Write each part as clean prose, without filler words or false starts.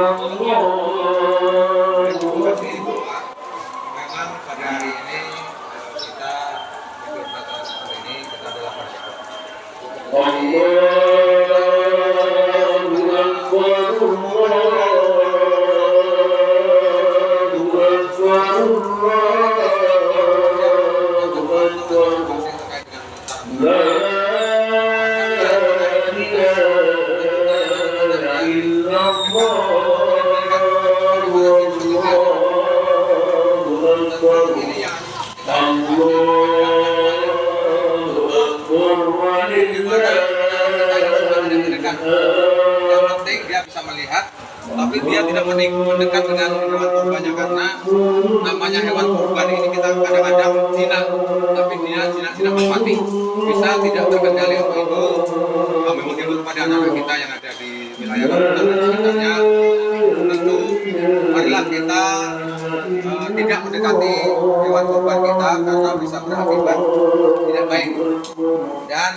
Memang pada hari ini kita Idul Fitri seperti ini kita adalah bersyukur. Yang penting dia bisa melihat, tapi dia tidak mendekat dengan hewan kurbannya karena namanya hewan kurban ini kita kadang-kadang jinak, tapi dia jinak mati, bisa tidak terkendali. Untuk itu kami menghimbau kepada anak-anak kita yang ada di wilayah Kabupaten dan sekitarnya, tentu marilah kita tidak mendekati hewan kurban kita karena bisa berakibat tidak baik. Dan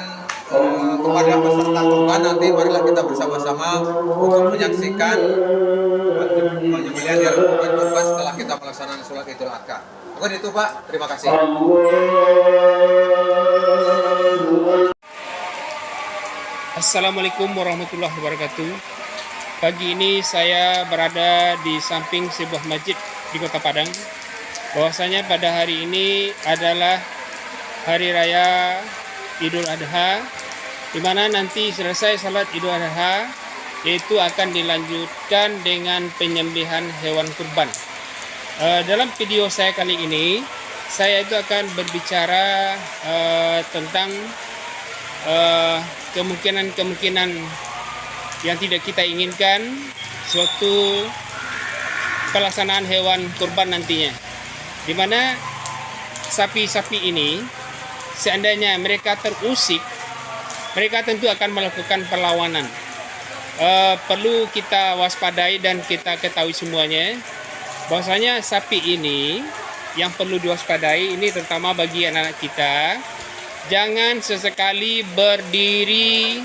kepada peserta kurban nanti marilah kita bersama-sama untuk menyaksikan penyembelihan hewan kurban setelah kita melaksanakan sholat Idul Adha. Mungkin itu Pak, terima kasih. Assalamualaikum warahmatullahi wabarakatuh. Pagi ini saya berada di samping sebuah masjid di Kota Padang. Bahwasanya pada hari ini adalah Hari Raya Idul Adha, di mana nanti selesai salat Idul Adha yaitu akan dilanjutkan dengan penyembelihan hewan kurban. Dalam video saya kali ini saya itu akan berbicara tentang kemungkinan-kemungkinan yang tidak kita inginkan suatu pelaksanaan hewan kurban nantinya, di mana sapi-sapi ini seandainya mereka terusik, mereka tentu akan melakukan perlawanan. Perlu kita waspadai dan kita ketahui semuanya bahwasanya sapi ini yang perlu diwaspadai ini, terutama bagi anak-anak kita, jangan sesekali berdiri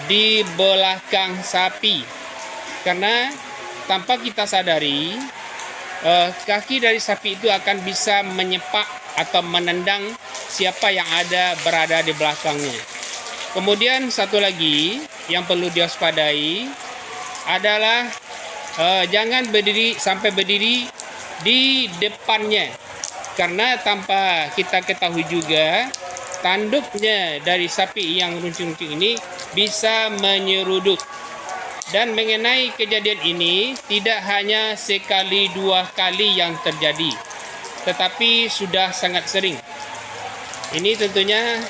di belakang sapi, karena tanpa kita sadari kaki dari sapi itu akan bisa menyepak atau menendang siapa yang berada di belakangnya. Kemudian satu lagi yang perlu diwaspadai adalah jangan sampai berdiri di depannya, karena tanpa kita ketahui juga tanduknya dari sapi yang runcing-runcing ini bisa menyeruduk. Dan mengenai kejadian ini tidak hanya sekali dua kali yang terjadi, tetapi sudah sangat sering. Ini tentunya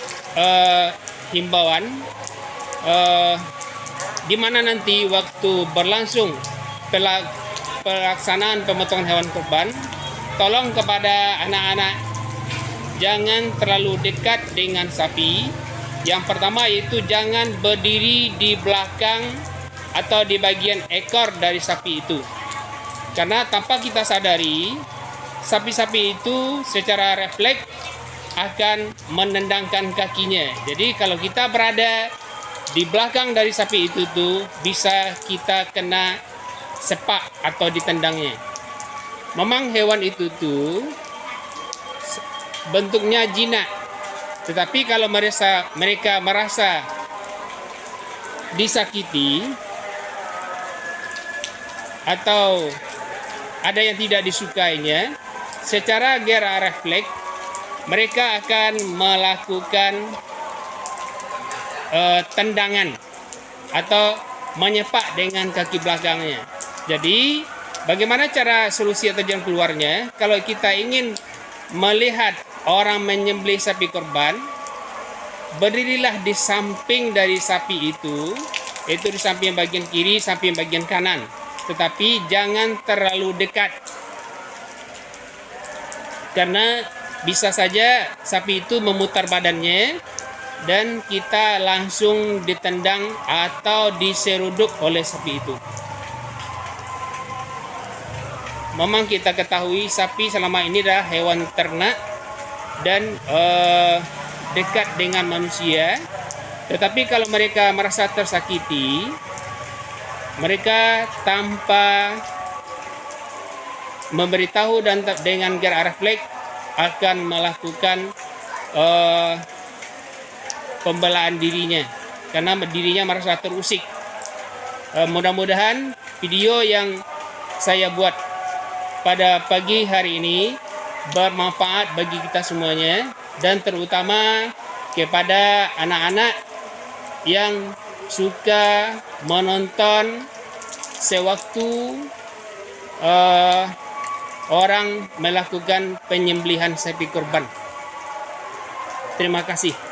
himbauan di mana nanti waktu berlangsung pelaksanaan pemotongan hewan kurban, tolong kepada anak-anak jangan terlalu dekat dengan sapi. Yang pertama yaitu jangan berdiri di belakang atau di bagian ekor dari sapi itu, karena tanpa kita sadari sapi-sapi itu secara refleks akan menendangkan kakinya. Jadi kalau kita berada di belakang dari sapi itu tuh bisa kita kena sepak atau ditendangnya. Memang hewan itu tuh bentuknya jinak, tetapi kalau mereka merasa disakiti atau ada yang tidak disukainya, secara gerak refleks mereka akan melakukan tendangan atau menyepak dengan kaki belakangnya. Jadi bagaimana cara solusi atau jalan keluarnya? Kalau kita ingin melihat orang menyembelih sapi korban, berdirilah di samping dari sapi itu, yaitu di samping bagian kiri, samping bagian kanan. Tetapi jangan terlalu dekat, karena bisa saja sapi itu memutar badannya dan kita langsung ditendang atau diseruduk oleh sapi itu. Memang kita ketahui sapi selama ini adalah hewan ternak dan dekat dengan manusia. Tetapi kalau mereka merasa tersakiti, mereka tanpa memberitahu dan dengan gerak refleks akan melakukan pembelaan dirinya karena dirinya merasa terusik. Mudah-mudahan video yang saya buat pada pagi hari ini bermanfaat bagi kita semuanya dan terutama kepada anak-anak yang suka menonton sewaktu orang melakukan penyembelihan sapi kurban. Terima kasih.